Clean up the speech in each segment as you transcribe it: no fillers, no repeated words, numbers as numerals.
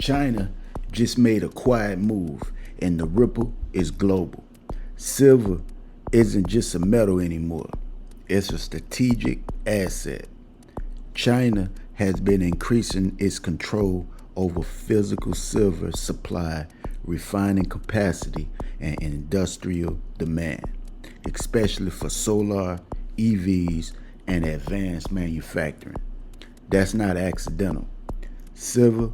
China just made a quiet move, and the ripple is global. Silver isn't just a metal anymore, it's a strategic asset. China has been increasing its control over physical silver supply, refining capacity, and industrial demand, especially for solar, EVs, and advanced manufacturing. That's not accidental. Silver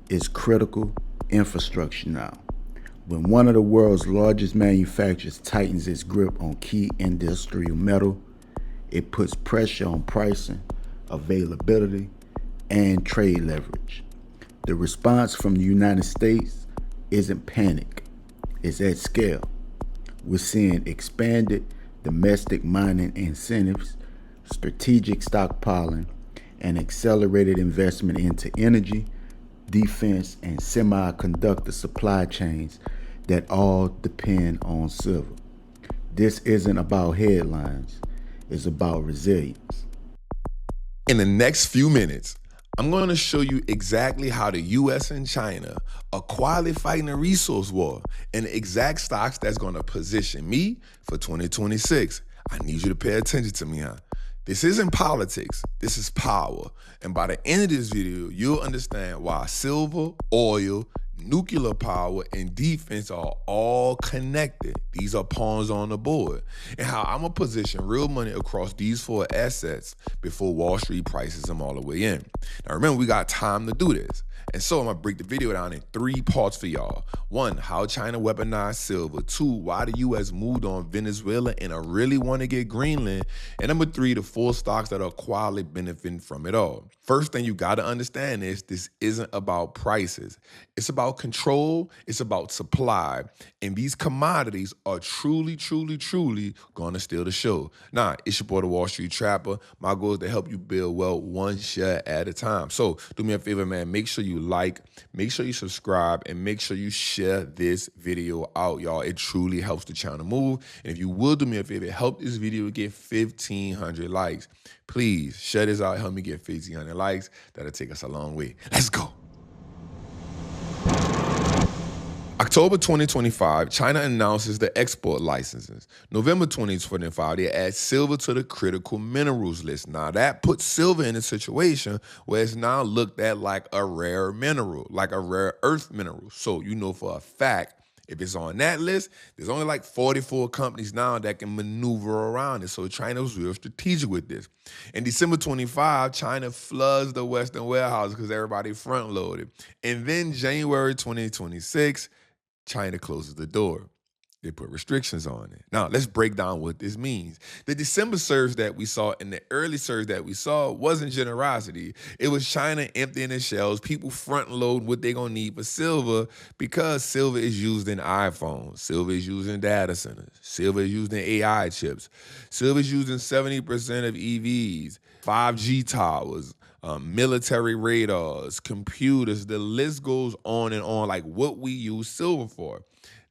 is critical infrastructure now. When one of the world's largest manufacturers tightens its grip on key industrial metal, it puts pressure on pricing, availability, and trade leverage. The response from the United States isn't panic, it's at scale. We're seeing expanded domestic mining incentives, strategic stockpiling, and accelerated investment into energy, defense, and semiconductor supply chains that all depend on silver. This isn't about headlines, it's about resilience. In the next few minutes, I'm going to show you exactly how the US and China are quietly fighting a resource war and the exact stocks that's going to position me for 2026. I need you to pay attention to me, huh? This isn't politics, this is power. And by the end of this video, you'll understand why silver, oil, nuclear power, and defense are all connected. These are pawns on the board. And how I'm gonna position real money across these four assets before Wall Street prices them all the way in. Now remember, we got time to do this. And so I'm gonna break the video down in three parts for y'all. One, how China weaponized silver. Two, why the US moved on Venezuela and I really wanna get Greenland. And number three, the four stocks that are quietly benefiting from it all. First thing you gotta understand is this isn't about prices. It's about control, it's about supply. And these commodities are truly gonna steal the show. Nah, it's your boy, the Wall Street Trapper. My goal is to help you build wealth one share at a time. So do me a favor, man. Make sure you like, make sure you subscribe, and make sure you share this video out, y'all. It truly helps the channel move. And if you will do me a favor, help this video get 1,500 likes. Please share this out, help me get 1,500 likes. That'll take us a long way. Let's go. October 2025, China announces the export licenses. November 2025, they add silver to the critical minerals list. Now that puts silver in a situation where it's now looked at like a rare mineral, like a rare earth mineral. So you know for a fact, if it's on that list, there's only like 44 companies now that can maneuver around it. So China was real strategic with this. In December 25, China floods the Western warehouses because everybody front loaded. And then January 2026, China closes the door. They put restrictions on it. Now, let's break down what this means. The December surge that we saw and the early surge that we saw wasn't generosity. It was China emptying the shelves, people front load what they're going to need for silver because silver is used in iPhones. Silver is used in data centers. Silver is used in AI chips. Silver is used in 70% of EVs, 5G towers, military radars, computers, the list goes on and on, like what we use silver for.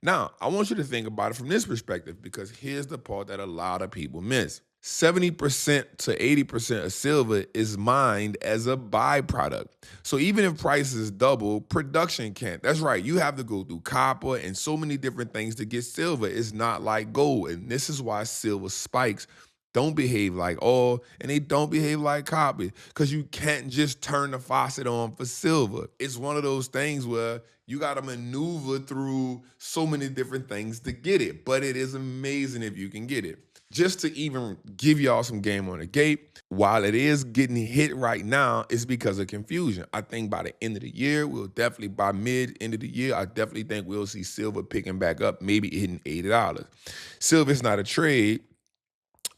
Now, I want you to think about it from this perspective because here's the part that a lot of people miss. 70% to 80% of silver is mined as a byproduct. So even if prices double, production can't. That's right, you have to go through copper and so many different things to get silver. It's not like gold, and this is why silver spikes don't behave like oil, and they don't behave like copper because you can't just turn the faucet on for silver. It's one of those things where you got to maneuver through so many different things to get it, but it is amazing if you can get it. Just to even give y'all some game on the gate, while it is getting hit right now, it's because of confusion. I think by the end of the year, by mid-end of the year, I definitely think we'll see silver picking back up, maybe hitting $80. Silver is not a trade,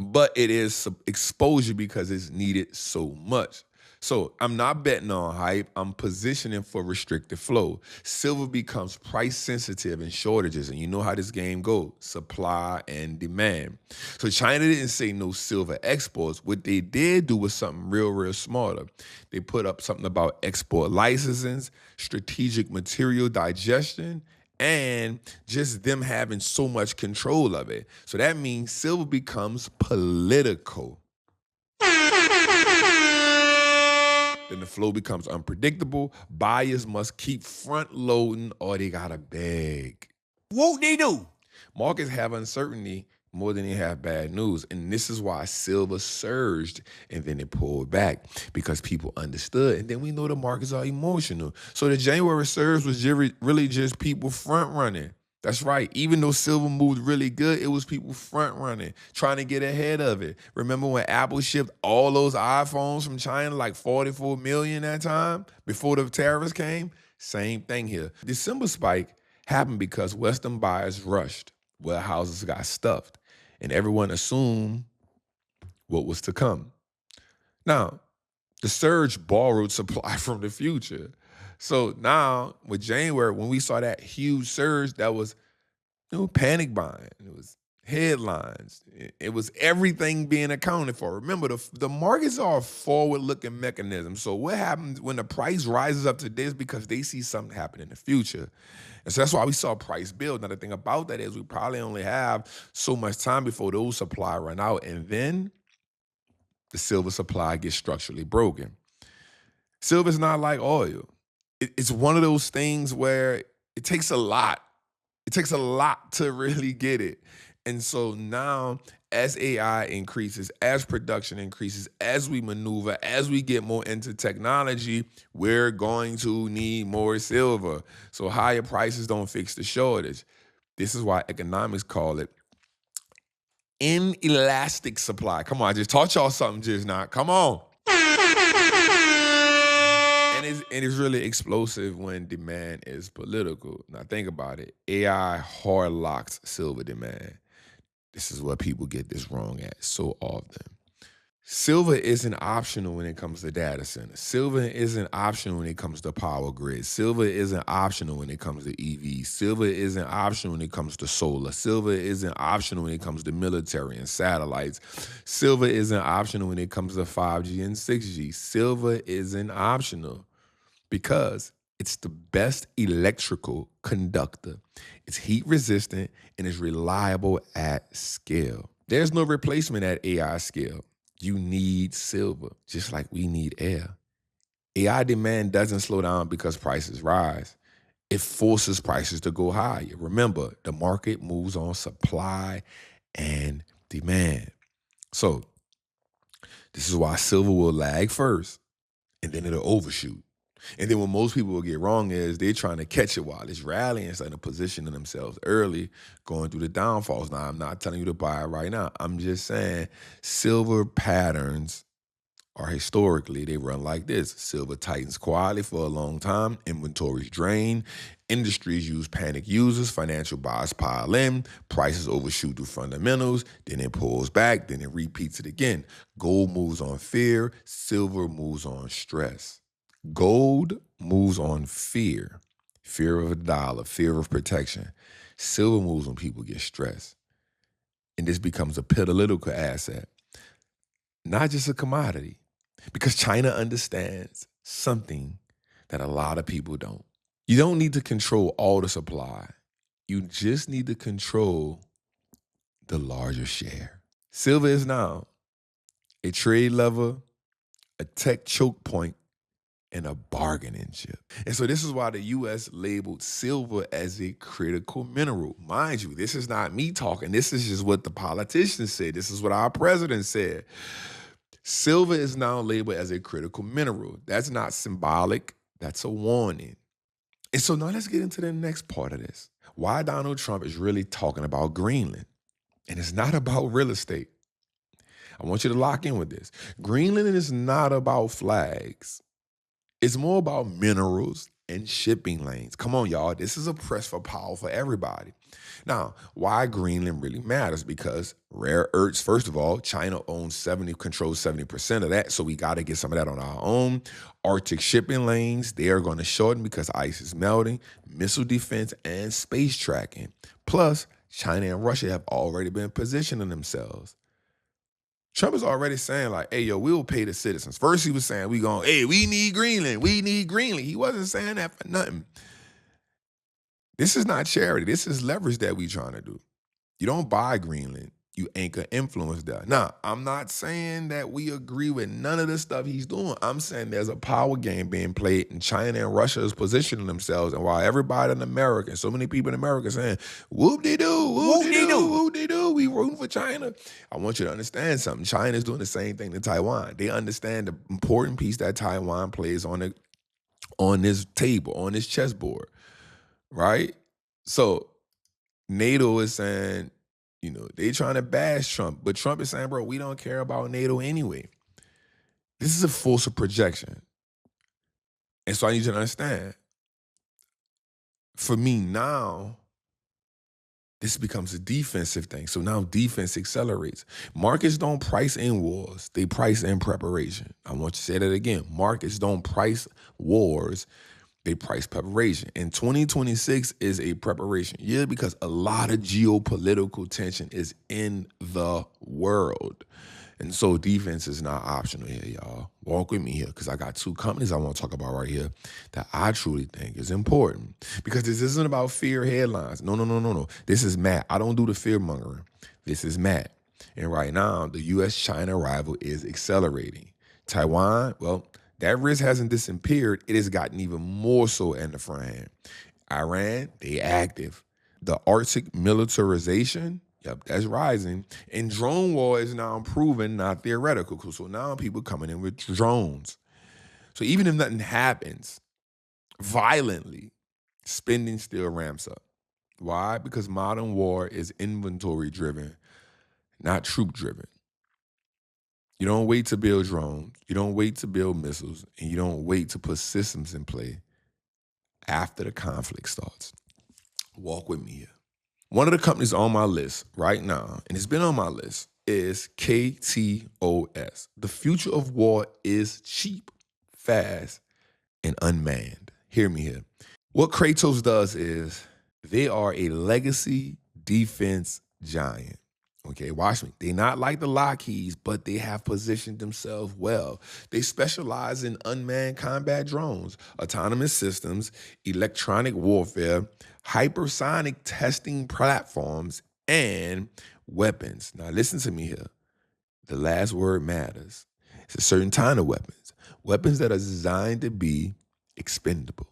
but it is some exposure because it's needed so much. So I'm not betting on hype. I'm positioning for restricted flow. Silver becomes price sensitive in shortages, and you know how this game goes, supply and demand. So China didn't say no silver exports. What they did do was something real smarter. They put up something about export licensing, strategic material digestion, and just them having so much control of it. So that means silver becomes political. then the flow becomes unpredictable. Buyers must keep front loading or they gotta beg. Whoop de doo. Markets have uncertainty more than they have bad news. And this is why silver surged and then it pulled back because people understood. And then we know the markets are emotional. So the January surge was really just people front running. That's right. Even though silver moved really good, it was people front running, trying to get ahead of it. Remember when Apple shipped all those iPhones from China, like 44 million that time before the tariffs came? Same thing here. December spike happened because Western buyers rushed. Warehouses got stuffed, and everyone assumed what was to come. Now, the surge borrowed supply from the future. So now, with January, when we saw that huge surge, that was panic buying. It was headlines. It was everything being accounted for. Remember, the markets are a forward-looking mechanism. So what happens when the price rises up today is because they see something happen in the future. And so that's why we saw price build. Now, the thing about that is we probably only have so much time before those supply run out, and then the silver supply gets structurally broken. Silver is not like oil. It's one of those things where it takes a lot. It takes a lot to really get it. And so now, as AI increases, as production increases, as we maneuver, as we get more into technology, we're going to need more silver. So higher prices don't fix the shortage. This is why economics call it inelastic supply. Come on, I just taught y'all something just now. Come on. And it's really explosive when demand is political. Now think about it. AI hard locks silver demand. This is what people get this wrong at so often. Silver isn't optional when it comes to data centers. Silver isn't optional when it comes to power grids. Silver isn't optional when it comes to EVs. Silver isn't optional when it comes to solar. Silver isn't optional when it comes to military and satellites. Silver isn't optional when it comes to 5G and 6G. Silver isn't optional because it's the best electrical conductor. It's heat resistant and is reliable at scale. There's no replacement at AI scale. You need silver, just like we need air. AI demand doesn't slow down because prices rise. It forces prices to go higher. Remember, the market moves on supply and demand. So this is why silver will lag first, and then it'll overshoot. And then what most people will get wrong is they're trying to catch it while it's rallying instead of positioning themselves early, going through the downfalls. Now, I'm not telling you to buy it right now. I'm just saying silver patterns are historically, they run like this. Silver tightens quietly for a long time. Inventories drain. Industries use panic users. Financial buyers pile in. Prices overshoot through fundamentals. Then it pulls back. Then it repeats it again. Gold moves on fear. Silver moves on stress. Gold moves on fear. Fear of a dollar. Fear of protection. Silver moves when people get stressed. And this becomes a political asset, not just a commodity. Because China understands something that a lot of people don't. You don't need to control all the supply. You just need to control the larger share. Silver is now a trade lever, a tech choke point, and a bargaining chip. And so this is why the U.S. labeled silver as a critical mineral. Mind you, this is not me talking. This is just what the politicians said. This is what our president said. Silver is now labeled as a critical mineral. That's not symbolic. That's a warning. And so now let's get into the next part of this. Why Donald Trump is really talking about Greenland. And it's not about real estate. I want you to lock in with this. Greenland is not about flags. It's more about minerals and shipping lanes. Come on, y'all. This is a press for power for everybody. Now, why Greenland really matters? Because rare earths, first of all, China controls 70% of that, so we got to get some of that on our own. Arctic shipping lanes, they are going to shorten because ice is melting, missile defense, and space tracking. Plus, China and Russia have already been positioning themselves. Trump is already saying like, hey, yo, we'll pay the citizens. First he was saying, we need Greenland. We need Greenland. He wasn't saying that for nothing. This is not charity. This is leverage that we trying to do. You don't buy Greenland. You anchor influence there. Now, I'm not saying that we agree with none of the stuff he's doing. I'm saying there's a power game being played, and China and Russia is positioning themselves. And while everybody in America, and so many people in America saying, whoop-de-doo, whoop-de-doo, whoop-de-doo, we rooting for China. I want you to understand something. China is doing the same thing to Taiwan. They understand the important piece that Taiwan plays on this table, on this chessboard, right? So NATO is saying, they trying to bash Trump, but Trump is saying, bro, we don't care about NATO anyway. This is a force of projection. And so I need you to understand, for me now, this becomes a defensive thing. So now defense accelerates. Markets don't price in wars. They price in preparation. I want you to say that again. Markets don't price wars. They price preparation. And 2026 is a preparation year because a lot of geopolitical tension is in the world. And so defense is not optional here, y'all. Walk with me here because I got two companies I want to talk about right here that I truly think is important. Because this isn't about fear headlines. No. This is Matt. I don't do the fear mongering. This is Matt. And right now, the U.S.-China rival is accelerating. Taiwan, well, that risk hasn't disappeared. It has gotten even more so in the front hand. Iran, they active. The Arctic militarization, yep, that's rising. And drone war is now proven, not theoretical. So now people coming in with drones. So even if nothing happens violently, spending still ramps up. Why? Because modern war is inventory driven, not troop driven. You don't wait to build drones. You don't wait to build missiles. And you don't wait to put systems in play after the conflict starts. Walk with me here. One of the companies on my list right now, and it's been on my list, is KTOS. The future of war is cheap, fast, and unmanned. Hear me here. What Kratos does is they are a legacy defense giant. Okay, watch me. They're not like the Lockheeds, but they have positioned themselves well. They specialize in unmanned combat drones, autonomous systems, electronic warfare, hypersonic testing platforms, and weapons. Now listen to me here. The last word matters. It's a certain kind of weapons. Weapons that are designed to be expendable,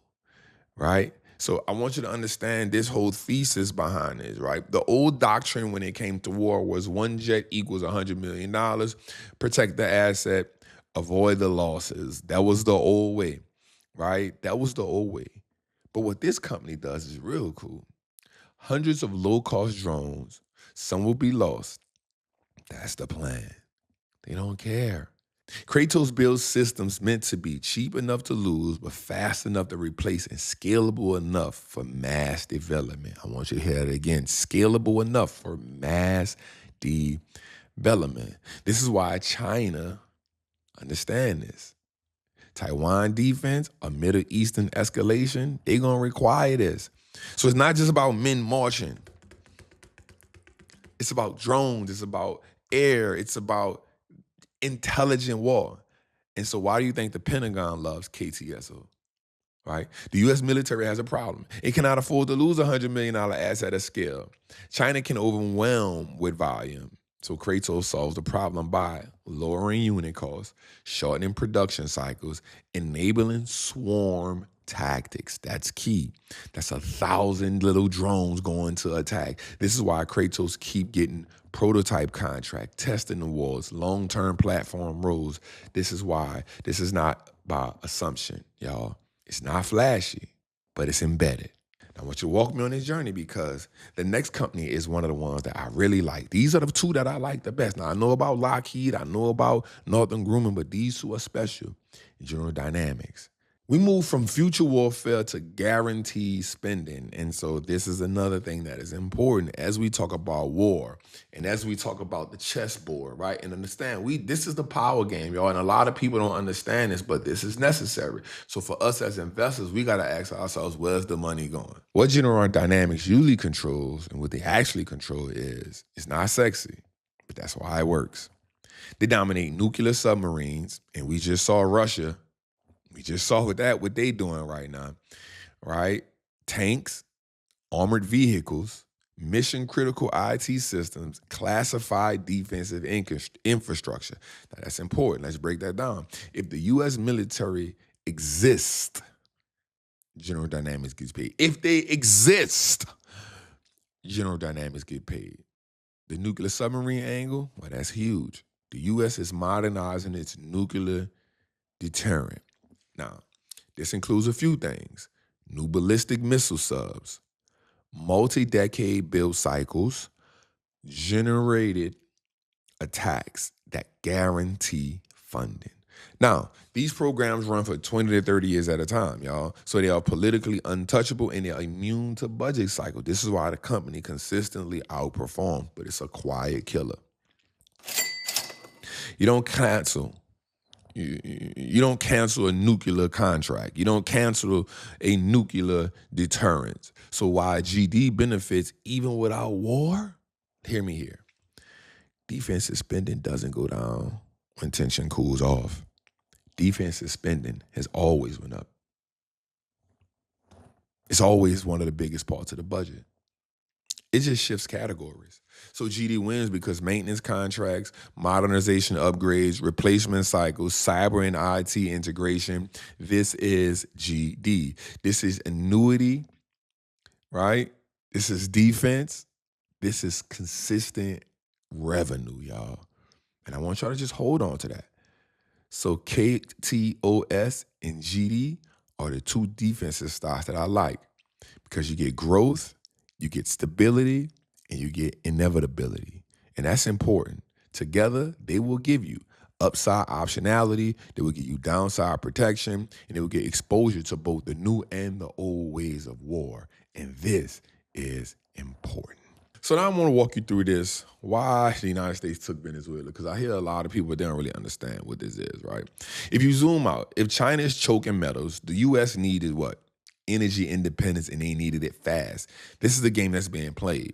right? So I want you to understand this whole thesis behind this, right? The old doctrine when it came to war was one jet equals $100 million, protect the asset, avoid the losses. That was the old way, right? That was the old way. But what this company does is real cool. Hundreds of low-cost drones, some will be lost. That's the plan. They don't care. Kratos builds systems meant to be cheap enough to lose, but fast enough to replace and scalable enough for mass development. I want you to hear that again. Scalable enough for mass development. This is why China understand this. Taiwan defense, a Middle Eastern escalation, they're going to require this. So it's not just about men marching. It's about drones. It's about air. It's about intelligent war. And so why do you think the Pentagon loves KTSO, right? The U.S. military has a problem. It cannot afford to lose a $100 million asset at scale. China can overwhelm with volume. So Kratos solves the problem by lowering unit costs, shortening production cycles, enabling swarm tactics. That's key. That's 1,000 little drones going to attack. This is why Kratos keep getting prototype contract, testing the walls, long-term platform roles. This is why. This is not by assumption, y'all. It's not flashy, but it's embedded. I want you to walk me on this journey because the next company is one of the ones that I really like. These are the two that I like the best. Now, I know about Lockheed, I know about Northrop Grumman, but these two are special. General Dynamics. We move from future warfare to guaranteed spending. And so this is another thing that is important as we talk about war and as we talk about the chessboard, right? And understand, this is the power game, y'all. And a lot of people don't understand this, but this is necessary. So for us as investors, we got to ask ourselves, where's the money going? What General Dynamics usually controls and what they actually control is, it's not sexy, but that's why it works. They dominate nuclear submarines, and we just saw Russia. We just saw what they doing right now, right? Tanks, armored vehicles, mission critical IT systems, classified defensive infrastructure. Now that's important. Let's break that down. If the U.S. military exists, General Dynamics gets paid. If they exist, General Dynamics get paid. The nuclear submarine angle, well, that's huge. The U.S. is modernizing its nuclear deterrent. Now, this includes a few things: new ballistic missile subs, multi-decade build cycles, generated attacks that guarantee funding. Now, these programs run for 20 to 30 years at a time, y'all. So they are politically untouchable and they're immune to budget cycle. This is why the company consistently outperforms, but it's a quiet killer. You don't cancel. You don't cancel a nuclear contract. You don't cancel a nuclear deterrent. So why GD benefits even without war? Hear me here. Defensive spending doesn't go down when tension cools off. Defensive spending has always went up. It's always one of the biggest parts of the budget. It just shifts categories. So GD wins because maintenance contracts, modernization upgrades, replacement cycles, cyber and IT integration. This is GD. This is annuity, right? This is defense. This is consistent revenue, y'all. And I want y'all to just hold on to that. So KTOS and GD are the two defensive stocks that I like because you get growth, you get stability, and you get inevitability. And that's important. Together, they will give you upside optionality, they will give you downside protection, and they will get exposure to both the new and the old ways of war. And this is important. So now I want to walk you through this, why the United States took Venezuela, because I hear a lot of people that don't really understand what this is, right? If you zoom out, if China is choking metals, the U.S. needed what? Energy independence, and they needed it fast. This is the game that's being played,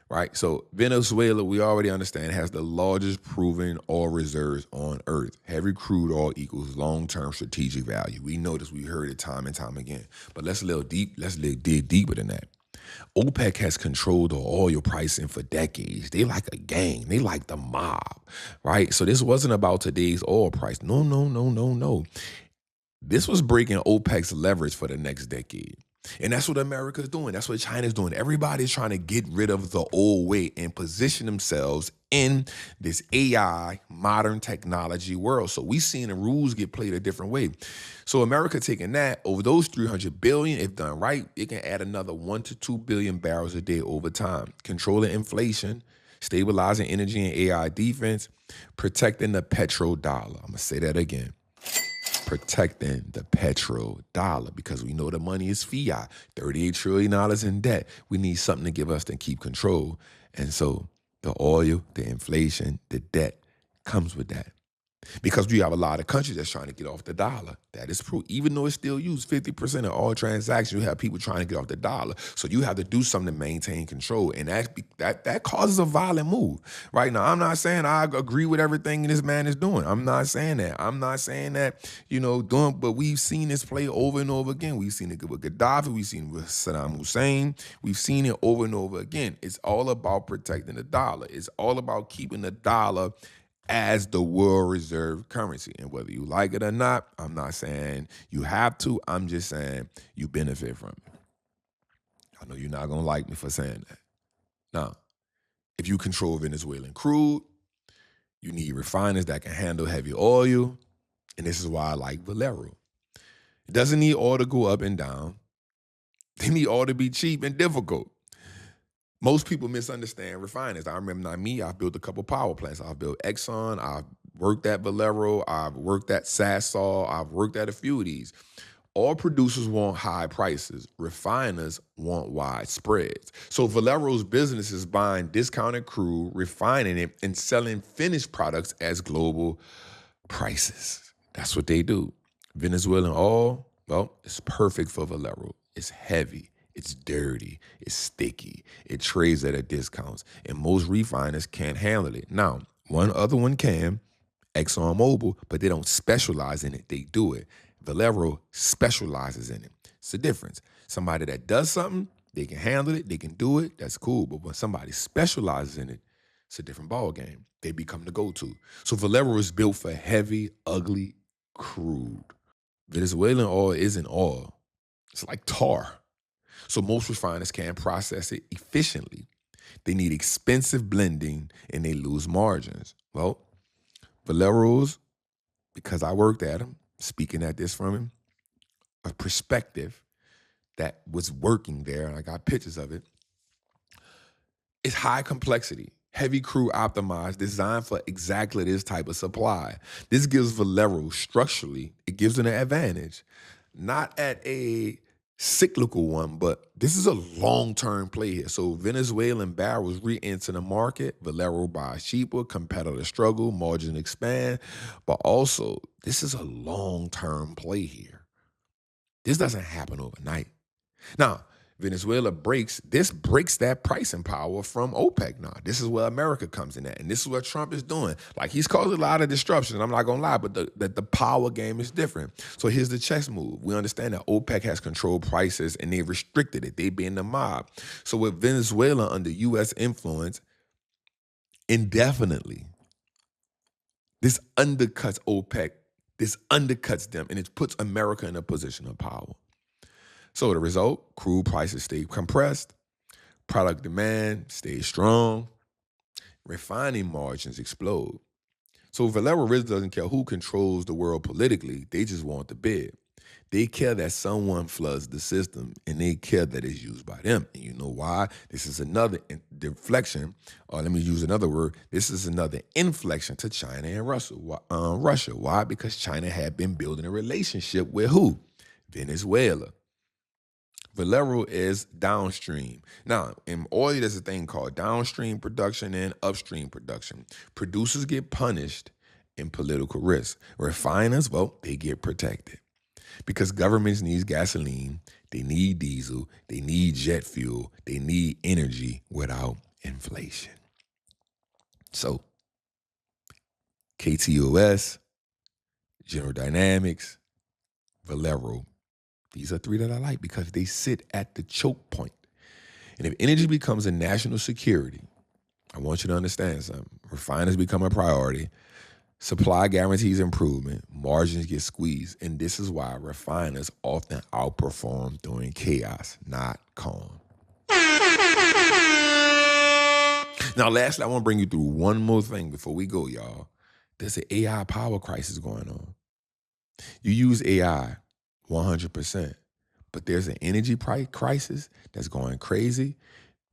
right? So Venezuela, we already understand, has the largest proven oil reserves on earth. Heavy crude oil equals long-term strategic value. We know this, we heard it time and time again. But let's dig deeper than that. OPEC has controlled the oil pricing for decades. They like a gang. They like the mob, right? So this wasn't about today's oil price. No. This was breaking OPEC's leverage for the next decade. And that's what America's doing. That's what China's doing. Everybody's trying to get rid of the old way and position themselves in this AI, modern technology world. So we seeing the rules get played a different way. So America taking that, over those 300 billion, if done right, it can add another 1 to 2 billion barrels a day over time. Controlling inflation, stabilizing energy and AI defense, protecting the petrodollar. I'm gonna say that again. Protecting the petrodollar, because we know the money is fiat, $38 trillion in debt. We need something to give us to keep control. And so the oil, the inflation, the debt comes with that. Because we have a lot of countries that's trying to get off the dollar. That is true. Even though it's still used 50% of all transactions, you have people trying to get off the dollar. So you have to do something to maintain control. And that causes a violent move. Right now, I'm not saying I agree with everything this man is doing. I'm not saying that. I'm not saying that, but we've seen this play over and over again. We've seen it with Gaddafi. We've seen it with Saddam Hussein. We've seen it over and over again. It's all about protecting the dollar. It's all about keeping the dollar as the world reserve currency. And whether you like it or not, I'm not saying you have to. I'm just saying you benefit from it. I know you're not going to like me for saying that. Now, if you control Venezuelan crude, you need refiners that can handle heavy oil. And this is why I like Valero. It doesn't need oil to go up and down. They need oil to be cheap and difficult. Most people misunderstand refiners. I remember, not me, I've built a couple power plants. I've built Exxon, I've worked at Valero, I've worked at Sasol, I've worked at a few of these. All producers want high prices. Refiners want wide spreads. So Valero's business is buying discounted crude, refining it, and selling finished products as global prices. That's what they do. Venezuelan oil, well, it's perfect for Valero. It's heavy. It's dirty, it's sticky, it trades at a discount, and most refiners can't handle it. Now, one other one can, ExxonMobil, but they don't specialize in it, they do it. Valero specializes in it. It's the difference. Somebody that does something, They can handle it, they can do it, that's cool. But when somebody specializes in it, it's a different ball game. They become the go-to. So Valero is built for heavy, ugly crude. Venezuelan oil isn't oil. It's like tar. So most refiners can't process it efficiently. They need expensive blending and they lose margins. Well, Valero's, because I worked at him, speaking at this from him, a perspective that was working there, and I got pictures of it. It's high complexity, heavy crew optimized, designed for exactly this type of supply. This gives Valero structurally, it gives it an advantage, not at a cyclical one, but this is a long-term play here. So Venezuelan barrels re-enter the market, Valero buys cheaper, competitors struggle, margins expand, but also this is a long-term play here. This doesn't happen overnight. Now, Venezuela breaks that pricing power from OPEC now. This is where America comes in at, and this is what Trump is doing. Like, he's caused a lot of disruption, I'm not gonna lie, but the power game is different. So here's the chess move. We understand that OPEC has controlled prices and they restricted it. They being the mob. So with Venezuela under US influence indefinitely, this undercuts OPEC, this undercuts them, and it puts America in a position of power. So the result, crude prices stay compressed, product demand stays strong, refining margins explode. So Valero really doesn't care who controls the world politically, they just want the bid. They care that someone floods the system, and they care that it's used by them. And you know why? This is another deflection, or let me use another word. This is another inflection to China and Russia. Why? Because China had been building a relationship with who? Venezuela. Valero is downstream. Now, in oil, there's a thing called downstream production and upstream production. Producers get punished in political risk. Refiners, well, they get protected. Because governments need gasoline, they need diesel, they need jet fuel, they need energy without inflation. So, KTOS, General Dynamics, Valero, these are three that I like because they sit at the choke point. And if energy becomes a national security, I want you to understand something. Refiners become a priority. Supply guarantees improvement. Margins get squeezed. And this is why refiners often outperform during chaos, not calm. Now, lastly, I want to bring you through one more thing before we go, y'all. There's an AI power crisis going on. You use AI 100%. But there's an energy price crisis that's going crazy.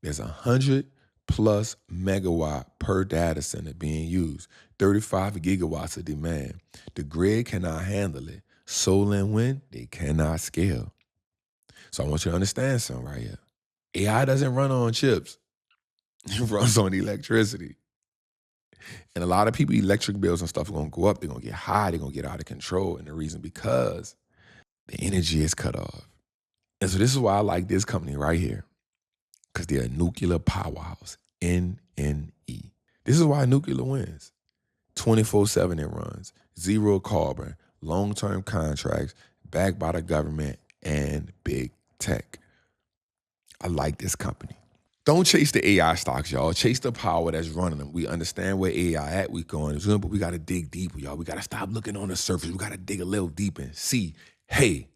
There's 100+ megawatt per data center being used, 35 gigawatts of demand. The grid cannot handle it. Solar and wind, they cannot scale. So I want you to understand something right here. AI doesn't run on chips. It runs on electricity. And a lot of people, electric bills and stuff are going to go up. They're going to get high. They're going to get out of control. And the reason because the energy is cut off. And so this is why I like this company right here, because they're a nuclear powerhouse, NNE. This is why nuclear wins. 24/7 it runs, zero carbon, long-term contracts, backed by the government and big tech. I like this company. Don't chase the AI stocks, y'all. Chase the power that's running them. We understand where AI at, we going, but we got to dig deeper, y'all. We got to stop looking on the surface. We got to dig a little deeper and see, hey,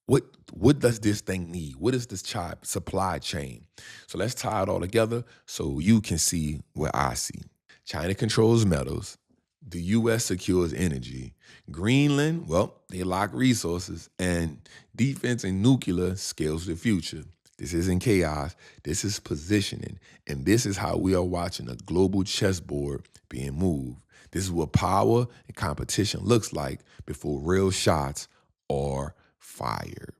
what does this thing need? What is this supply chain? So let's tie it all together so you can see what I see. China controls metals. The U.S. secures energy. Greenland, well, they lock resources. And defense and nuclear scales the future. This isn't chaos. This is positioning. And this is how we are watching a global chessboard being moved. This is what power and competition looks like before real shots are fired.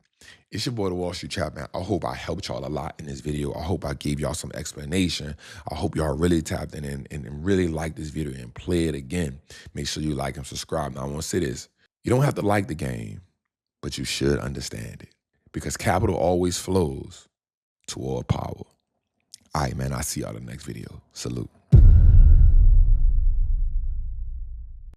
It's your boy, the Wall Street Trap, man. I hope I helped y'all a lot in this video. I hope I gave y'all some explanation. I hope y'all really tapped in and really like this video and play it again. Make sure you like and subscribe. Now, I want to say this. You don't have to like the game, but you should understand it because capital always flows toward power. All right, man. I'll see y'all in the next video. Salute.